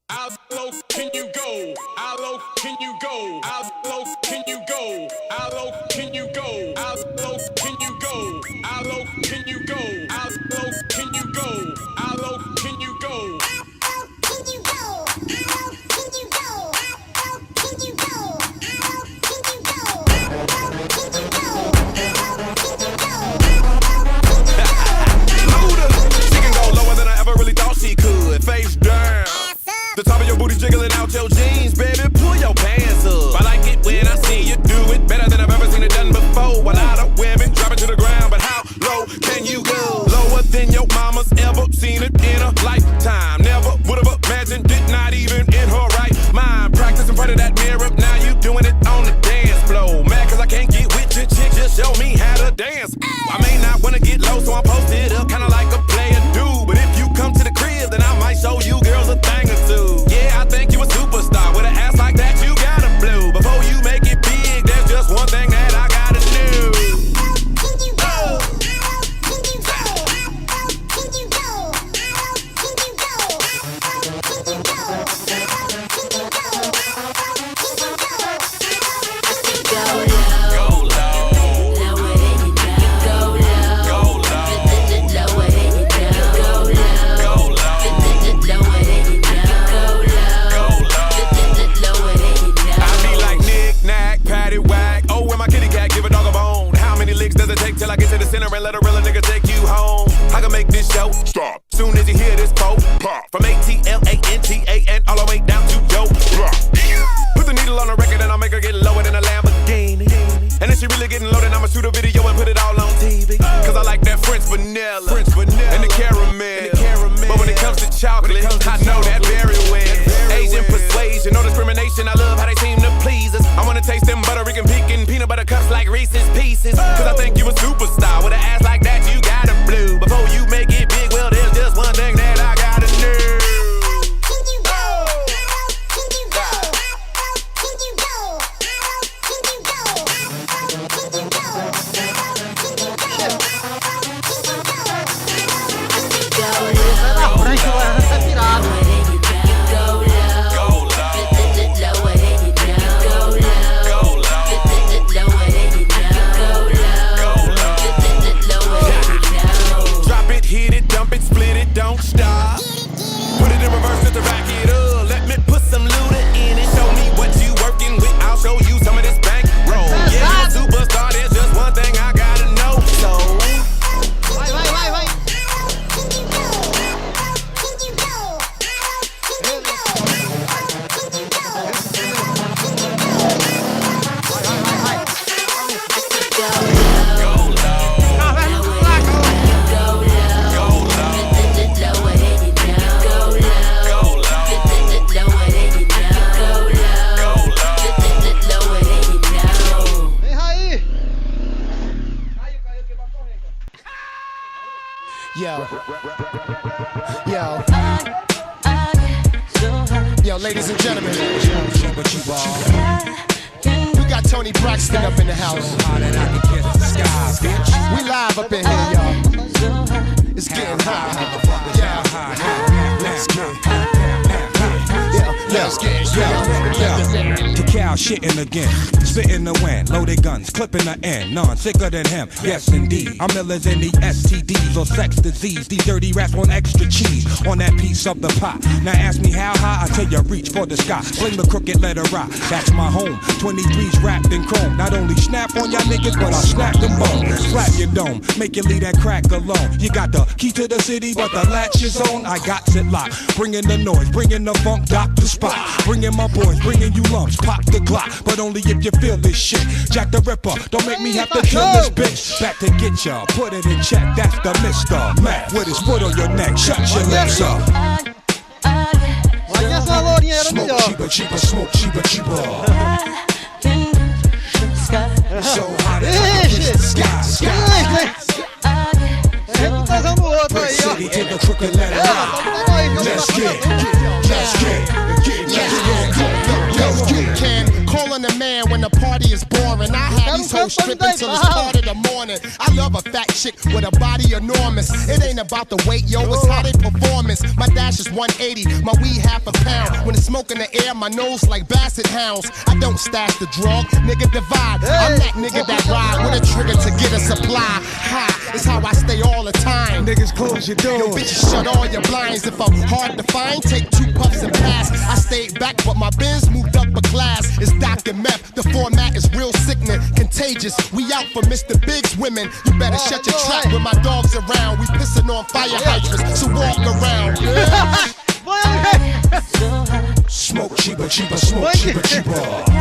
How low can you go? How low can you go? How low can you go? How low can you go? How low can you go? How low can you go? How low can you go? How low can you go? She can go lower than I ever really thought she could. Face down. The top of your booty jiggling out your jeans, baby. Pull your pants up. I like it when I see you do it better than I've ever seen it done before. A lot of women drop it to the ground, but how low can you go? Lower than your mama's ever seen it in a lifetime. Never would have imagined it, not even in her right mind. Practice in front of that mirror, now you doing it on the dance floor. Mad cause I can't get with your chick, just show me how to dance. I may not wanna get low, so I'm posted up, kinda like a player do. But if you come to the crib, then I might show you girls a thing or two. Yeah, I think you a superstar. With an ass like that, you gotta blow. Before you make it big, there's just one thing that I gotta do. Till I get to the center and let a real nigga take you home. I can make this show stop soon as you hear this pop. From ATLANTA and all the way down to yo. Put the needle on the record and I'll make her get lower than a Lamborghini. And if she really getting low, then I'ma shoot a video and put it all on TV. Cause I like that French vanilla and the caramel. But when it comes to chocolate, I know that very well. Asian persuasion, no discrimination. I love how they seem to please us. I wanna taste them Puerto Rican pecan peanut butter cups like Reese's Pieces. Cause I think you a superstar. With an ass like that, you gotta blow. Before you make it big, well, there's just one thing that I gotta do. Don't stop. Put it in reverse just to rack it up. Let me put some looter in it. Show me what you working with. I'll show you some of this bankroll. Yeah, you a superstar. There's just one thing I gotta know. So Yo, ladies and gentlemen, we got Tony Braxton up in the house. We live up in here, y'all. It's getting hot. Yeah, let's get. The cow shitting again, spitting the wind, loaded guns, clipping the end, none sicker than him. Yes indeed, I'm illers in the STDs or sex disease. These dirty rats want extra cheese on that piece of the pie. Now ask me how high, I tell you reach for the sky. Fling the crooked letter rock, that's my home. 23's wrapped in chrome. Not only snap on y'all niggas, but I snap them bones. Slap your dome, make you leave that crack alone. You got the key to the city, but the latch is on. I got it locked, bringing the noise, bringing the funk, Dr. Spot. Bringing my boys, bringing you lumps, pop the Glock, but only if you feel this shit. Jack the Ripper, don't make me have to kill this bitch. Back to get y'all, put it in check, that's the Mr. Mac. With his foot on your neck, shut your lips up. Smoke cheaper, cheaper, smoke cheaper, cheaper. So hot as the sky. City to the crooked letter. Let's get. Calling a man when the party is boring. I have these hoes stripping till it's part of the morning. I love a fat chick with a body enormous. It ain't about the weight, yo, it's how they performance. My dash is 180, my weed half a pound. smoke in the air, my nose like basset hounds. I don't stash the drug, nigga divide. I'm that nigga that ride with a trigger to get a supply. Ha, it's how I stay all the time. Niggas close your doors. Yo, bitches shut all your blinds. If I'm hard to find, take 2 puffs and pass. I stayed back, but my Benz moved up a class. It's Dr. Meth, the format is real sickening, contagious. We out for Mr. Big's women. You better shut your trap when my dog's around. We pissing on fire hydrants, so walk around. Yeah. Smoke cheaper, cheaper, smoke cheaper, cheaper.